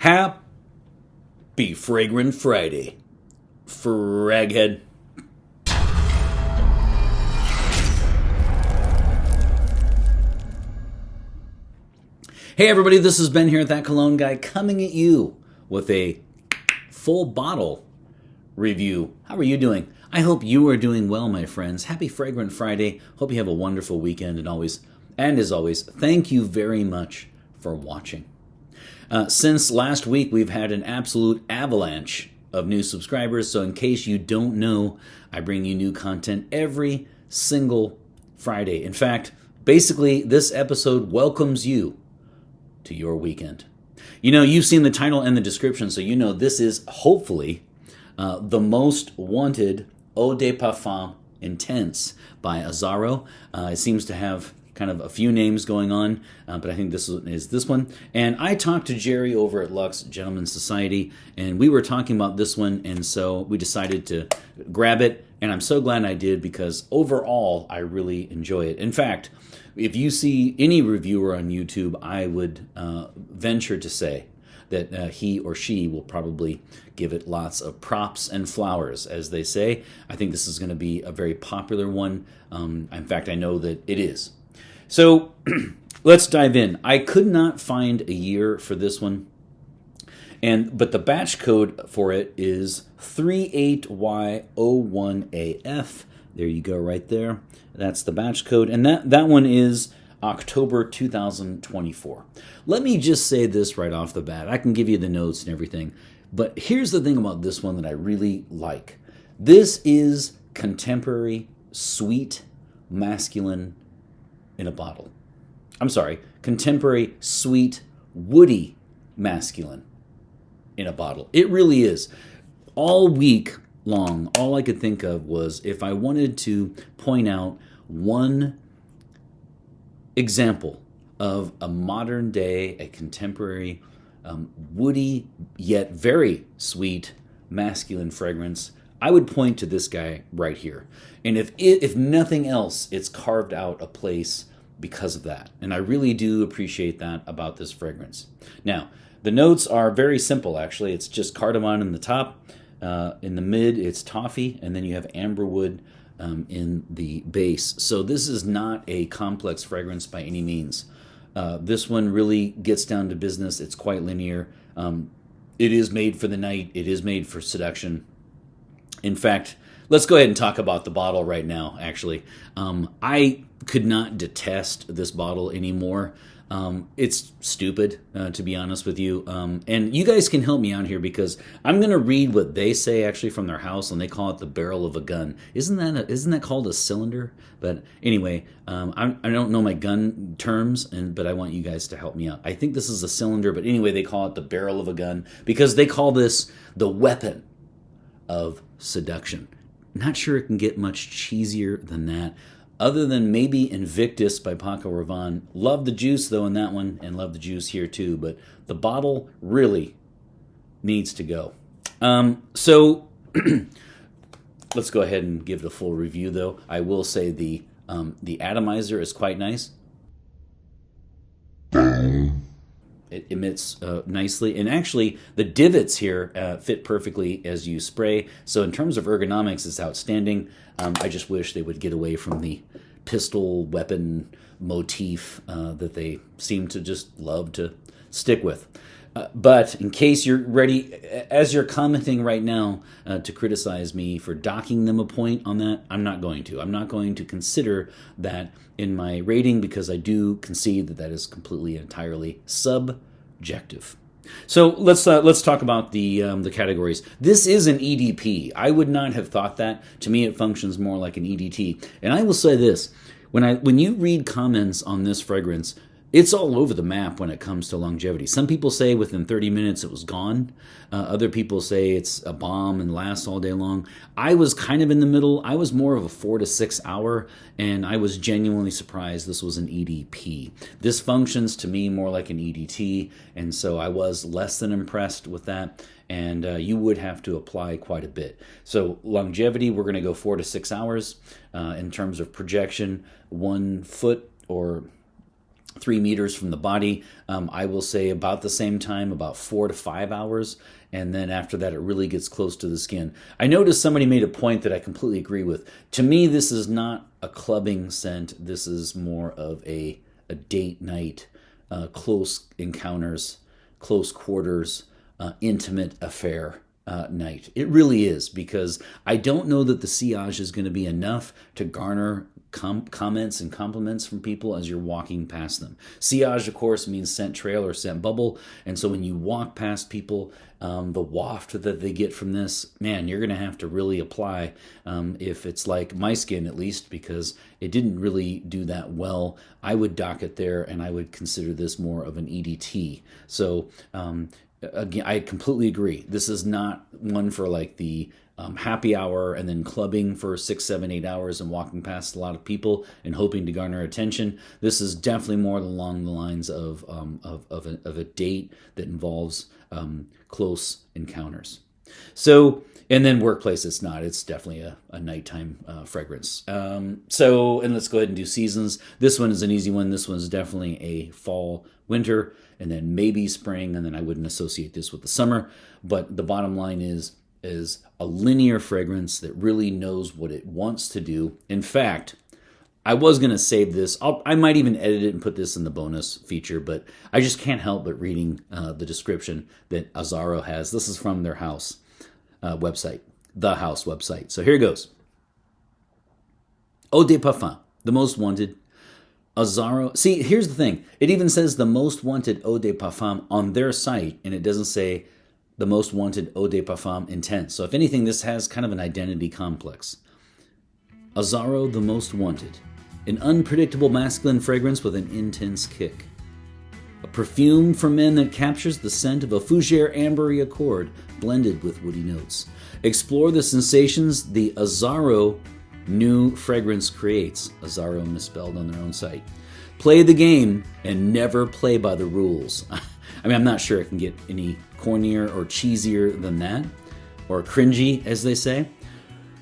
Happy Fragrant Friday, fraghead. Hey everybody, this is Ben here at That Cologne Guy, coming at you with a full bottle review. How are you doing? I hope you are doing well, my friends. Happy Fragrant Friday. Hope you have a wonderful weekend, and as always, thank you very much for watching. Since last week, we've had an absolute avalanche of new subscribers, so in case you don't know, I bring you new content every single Friday. In fact, basically, this episode welcomes you to your weekend. You know, you've seen the title and the description, so you know this is hopefully the Most Wanted Eau de Parfum Intense by Azzaro. It seems to have kind of a few names going on, but I think this is this one. And I talked to Jerry over at Luxe Gentlemen's Society, and we were talking about this one, and so we decided to grab it, and I'm so glad I did because overall I really enjoy it. In fact, if you see any reviewer on YouTube, I would venture to say that he or she will probably give it lots of props and flowers, as they say. I think this is going to be a very popular one. In fact, I know that it is. So let's dive in. I could not find a year for this one, but the batch code for it is 38Y01AF. There you go, right there. That's the batch code, and that one is October 2024. Let me just say this right off the bat. I can give you the notes and everything, but here's the thing about this one that I really like. This is contemporary, sweet, masculine in a bottle. I'm sorry, contemporary, sweet, woody, masculine in a bottle. It really is. All week long, all I could think of was if I wanted to point out one example of a modern day, a contemporary, woody yet very sweet masculine fragrance, I would point to this guy right here. And if nothing else, it's carved out a place because of that. And I really do appreciate that about this fragrance. Now, the notes are very simple, actually. It's just cardamom in the top. In the mid, it's toffee, and then you have amberwood in the base. So this is not a complex fragrance by any means. This one really gets down to business. It's quite linear. It is made for the night. It is made for seduction. In fact, let's go ahead and talk about the bottle right now, actually. I could not detest this bottle anymore. It's stupid, to be honest with you. And you guys can help me out here because I'm going to read what they say actually from their house, and they call it the barrel of a gun. Isn't that called a cylinder? But anyway, I don't know my gun terms, but I want you guys to help me out. I think this is a cylinder, but anyway, they call it the barrel of a gun because they call this the weapon of seduction. Not sure it can get much cheesier than that. Other than maybe Invictus by Paco Rabanne. Love the juice, though, in that one, and love the juice here, too. But the bottle really needs to go. So let's go ahead and give it a full review, though. I will say the atomizer is quite nice. It emits nicely. And actually, the divots here fit perfectly as you spray. So in terms of ergonomics, it's outstanding. I just wish they would get away from the pistol weapon motif that they seem to just love to stick with. But in case you're ready, as you're commenting right now to criticize me for docking them a point on that, I'm not going to. I'm not going to consider that in my rating because I do concede that is completely and entirely subjective. So let's talk about the categories. This is an EDP. I would not have thought that. To me, it functions more like an EDT. And I will say this: when you read comments on this fragrance, it's all over the map when it comes to longevity. Some people say within 30 minutes it was gone. Other people say it's a bomb and lasts all day long. I was kind of in the middle. I was more of a 4 to 6 hour, and I was genuinely surprised this was an EDP. This functions to me more like an EDT, and so I was less than impressed with that. And you would have to apply quite a bit. So longevity, we're going to go 4 to 6 hours. In terms of projection, 1 foot or 3 meters from the body. I will say about the same time, about 4 to 5 hours. And then after that, it really gets close to the skin. I noticed somebody made a point that I completely agree with. To me, this is not a clubbing scent. This is more of a date night, close encounters, close quarters, intimate affair night. It really is, because I don't know that the sillage is going to be enough to garner comments and compliments from people as you're walking past them. Sillage, of course, means scent trail or scent bubble, and so when you walk past people, the waft that they get from this, man, you're going to have to really apply, if it's like my skin at least, because it didn't really do that well. I would dock it there, and I would consider this more of an EDT. So again, I completely agree. This is not one for like the happy hour and then clubbing for 6, 7, 8 hours and walking past a lot of people and hoping to garner attention. This is definitely more along the lines of a date that involves close encounters. So, and then workplace, it's not. It's definitely a nighttime fragrance. So, and let's go ahead and do seasons. This one is an easy one. This one is definitely a fall, winter, and then maybe spring, and then I wouldn't associate this with the summer. But the bottom line is a linear fragrance that really knows what it wants to do. In fact, I was going to save this. I might even edit it and put this in the bonus feature, but I just can't help but reading the description that Azzaro has. This is from their house website, the house website. So here it goes. Eau de Parfum, the most wanted. Azzaro. See, here's the thing. It even says the most wanted Eau de Parfum on their site, and it doesn't say the most wanted Eau de Parfum Intense. So if anything, this has kind of an identity complex. Azzaro, the most wanted. An unpredictable masculine fragrance with an intense kick. A perfume for men that captures the scent of a fougere ambery accord blended with woody notes. Explore the sensations the Azzaro new fragrance creates. Azzaro misspelled on their own site. Play the game and never play by the rules. I mean, I'm not sure it can get any cornier or cheesier than that, or cringy, as they say.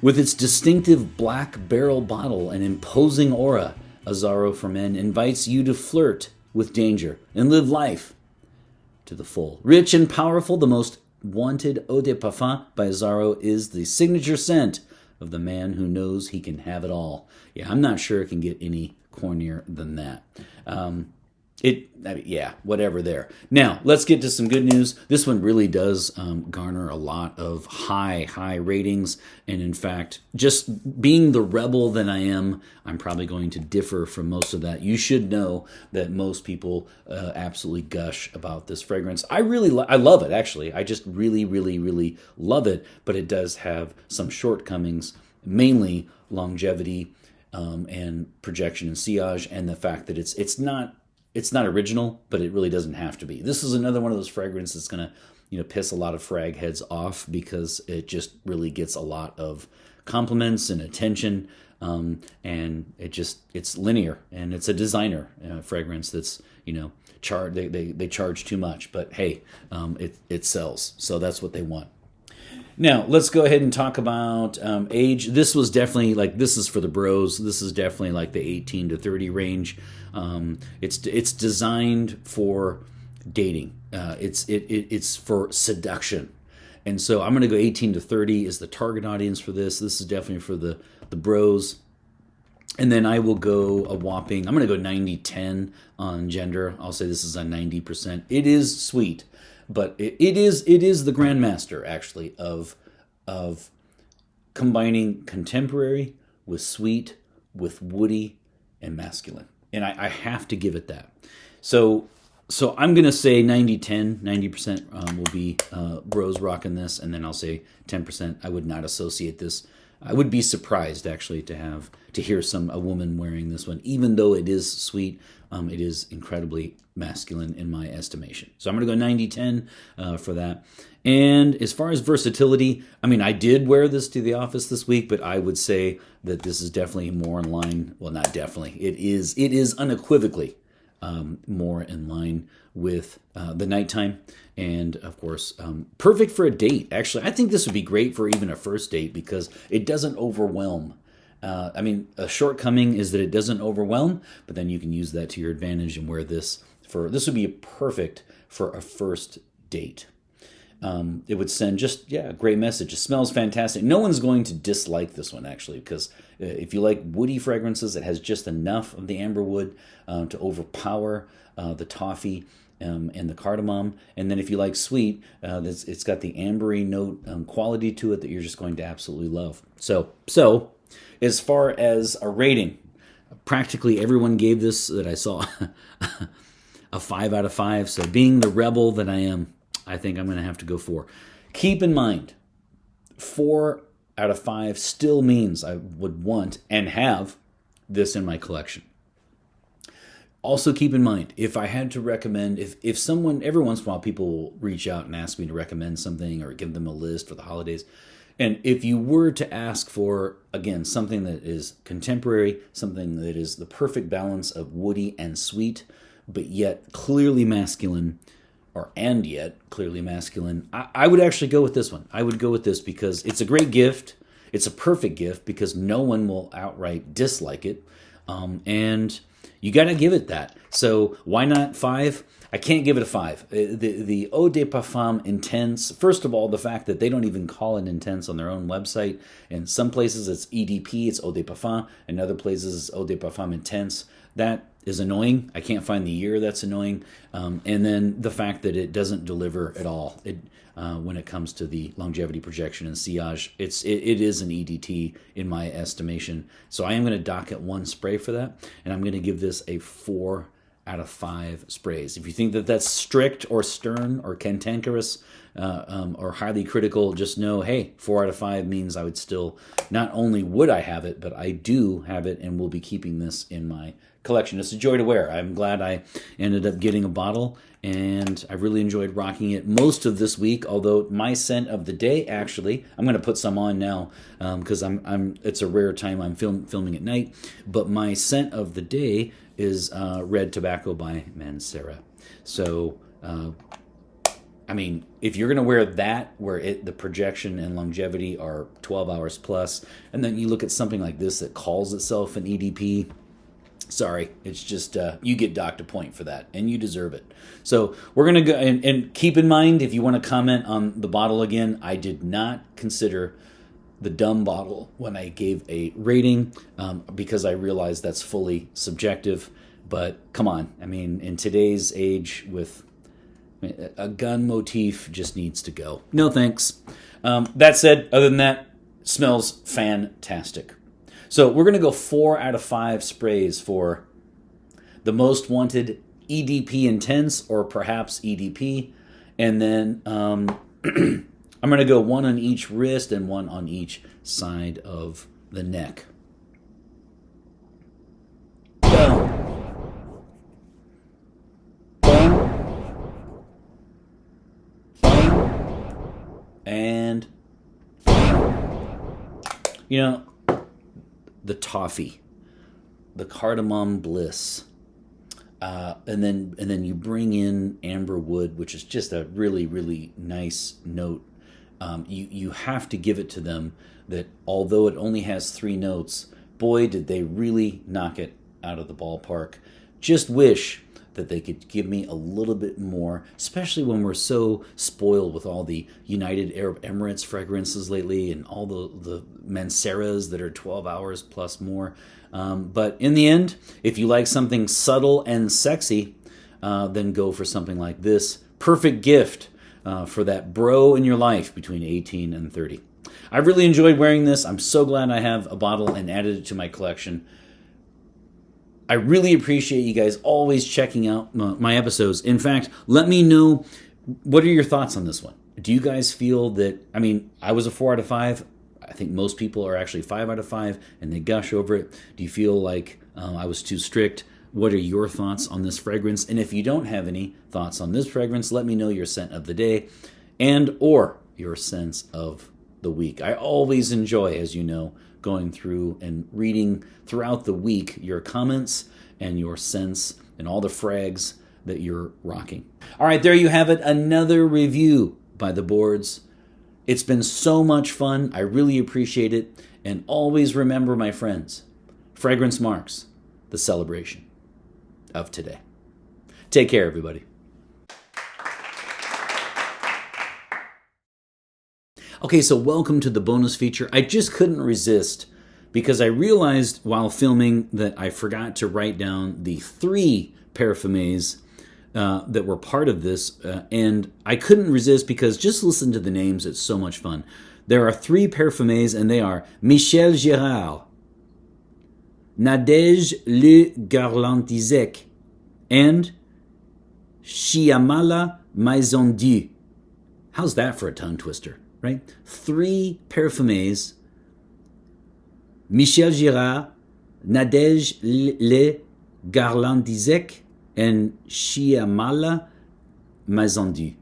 With its distinctive black barrel bottle and imposing aura, Azzaro for Men invites you to flirt with danger and live life to the full. Rich and powerful, the most wanted Eau de Parfum by Azzaro is the signature scent of the man who knows he can have it all. Yeah, I'm not sure it can get any cornier than that. Whatever there. Now, let's get to some good news. This one really does garner a lot of high ratings. And in fact, just being the rebel that I am, I'm probably going to differ from most of that. You should know that most people absolutely gush about this fragrance. I love it, actually. I just really love it. But it does have some shortcomings, mainly longevity and projection and sillage, and the fact that it's not original, but it really doesn't have to be. This is another one of those fragrances that's going to, piss a lot of frag heads off, because it just really gets a lot of compliments and attention, and it's linear, and it's a designer fragrance that's they charge too much, but hey, it sells, so that's what they want. Now, let's go ahead and talk about age. This was definitely, this is for the bros. This is definitely like the 18 to 30 range. It's designed for dating. It's for seduction. And so I'm going to go 18 to 30 is the target audience for this. This is definitely for the bros. And then I will go I'm going to go 90-10 on gender. I'll say this is a 90%. It is sweet. But it is the grandmaster, actually, of combining contemporary with sweet, with woody, and masculine. And I have to give it that. So I'm going to say 90-10. 90% will be bros rocking this, and then I'll say 10%. I would not associate this. I would be surprised, actually, to hear a woman wearing this one, even though it is sweet. It is incredibly masculine in my estimation. So I'm going to go 90-10 for that. And as far as versatility, I mean, I did wear this to the office this week, but I would say that this is definitely more in line. Well, not definitely. It is unequivocally more in line with the nighttime. And, of course, perfect for a date. Actually, I think this would be great for even a first date, because it doesn't overwhelm. I mean, a shortcoming is that it doesn't overwhelm, but then you can use that to your advantage and wear this this would be perfect for a first date. It would send just, a great message. It smells fantastic. No one's going to dislike this one, actually, because if you like woody fragrances, it has just enough of the amber wood to overpower the toffee and the cardamom. And then if you like sweet, it's got the ambery note quality to it that you're just going to absolutely love. So as far as a rating, practically everyone gave this that I saw a 5 out of 5. So being the rebel that I am, I think I'm going to have to go 4. Keep in mind, 4 out of 5 still means I would want and have this in my collection. Also keep in mind, if I had to recommend, if someone, every once in a while people will reach out and ask me to recommend something or give them a list for the holidays. And if you were to ask for, again, something that is contemporary, something that is the perfect balance of woody and sweet, but yet clearly masculine, and yet clearly masculine, I would actually go with this one. I would go with this because it's a great gift. It's a perfect gift because no one will outright dislike it. And you got to give it that. So why not 5? I can't give it a 5. The Eau de Parfum Intense, first of all, the fact that they don't even call it Intense on their own website. In some places it's EDP, it's Eau de Parfum. In other places it's Eau de Parfum Intense. That is annoying. I can't find the year. That's annoying. And then the fact that it doesn't deliver at all. When it comes to the longevity, projection, and sillage, it is an EDT in my estimation. So I am going to dock at 1 spray for that, and I'm going to give this a 4 out of 5 sprays. If you think that that's strict or stern or cantankerous or highly critical, just know, hey, 4 out of 5 means I would still, not only would I have it, but I do have it and will be keeping this in my collection. It's a joy to wear. I'm glad I ended up getting a bottle, and I really enjoyed rocking it most of this week. Although my scent of the day, actually, I'm going to put some on now because it's a rare time I'm filming at night. But my scent of the day is Red Tobacco by Mancera. So, I mean, if you're going to wear that, where the projection and longevity are 12 hours plus, and then you look at something like this that calls itself an EDP. Sorry, it's just, you get docked a point for that, and you deserve it. So we're going to go, and keep in mind, if you want to comment on the bottle again, I did not consider the dumb bottle when I gave a rating, because I realize that's fully subjective. But come on, I mean, in today's age, with a gun motif just needs to go. No thanks. That said, other than that, it smells fantastic. So we're going to go 4 out of 5 sprays for the Most Wanted EDP Intense, or perhaps EDP. And then I'm going to go 1 on each wrist and 1 on each side of the neck. Boom. Boom. Boom. And you know, the toffee, the cardamom bliss, and then you bring in amber wood, which is just a really, really nice note. You have to give it to them that although it only has 3 notes, boy, did they really knock it out of the ballpark. Just wish that they could give me a little bit more, especially when we're so spoiled with all the United Arab Emirates fragrances lately and all the Manceras that are 12 hours plus more. But in the end, if you like something subtle and sexy, then go for something like this. Perfect gift for that bro in your life between 18 and 30. I really enjoyed wearing this. I'm so glad I have a bottle and added it to my collection. I really appreciate you guys always checking out my episodes. In fact, let me know, what are your thoughts on this one? Do you guys feel that, I mean, I was a 4 out of 5. I think most people are actually 5 out of 5, and they gush over it. Do you feel like I was too strict? What are your thoughts on this fragrance? And if you don't have any thoughts on this fragrance, let me know your scent of the day and or your sense of the week. I always enjoy, as you know, going through and reading throughout the week your comments and your sense and all the frags that you're rocking. All right, there you have it. Another review by the boards. It's been so much fun. I really appreciate it. And always remember, my friends, fragrance marks the celebration of today. Take care, everybody. Okay, so welcome to the bonus feature. I just couldn't resist because I realized while filming that I forgot to write down the 3 parfumés that were part of this, and I couldn't resist because just listen to the names, it's so much fun. There are 3 parfumés, and they are Michel Girard, Nadège Le Garlandizek, and Shyamala Maisondieu. How's that for a tongue twister, right? 3 parfumés, Michel Girard, Nadège Le Garlandizek, and Shyamala Maisondieu.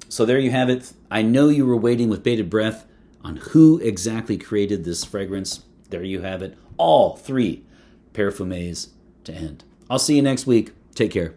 So there you have it. I know you were waiting with bated breath on who exactly created this fragrance. There you have it. All 3 parfumés to end. I'll see you next week. Take care.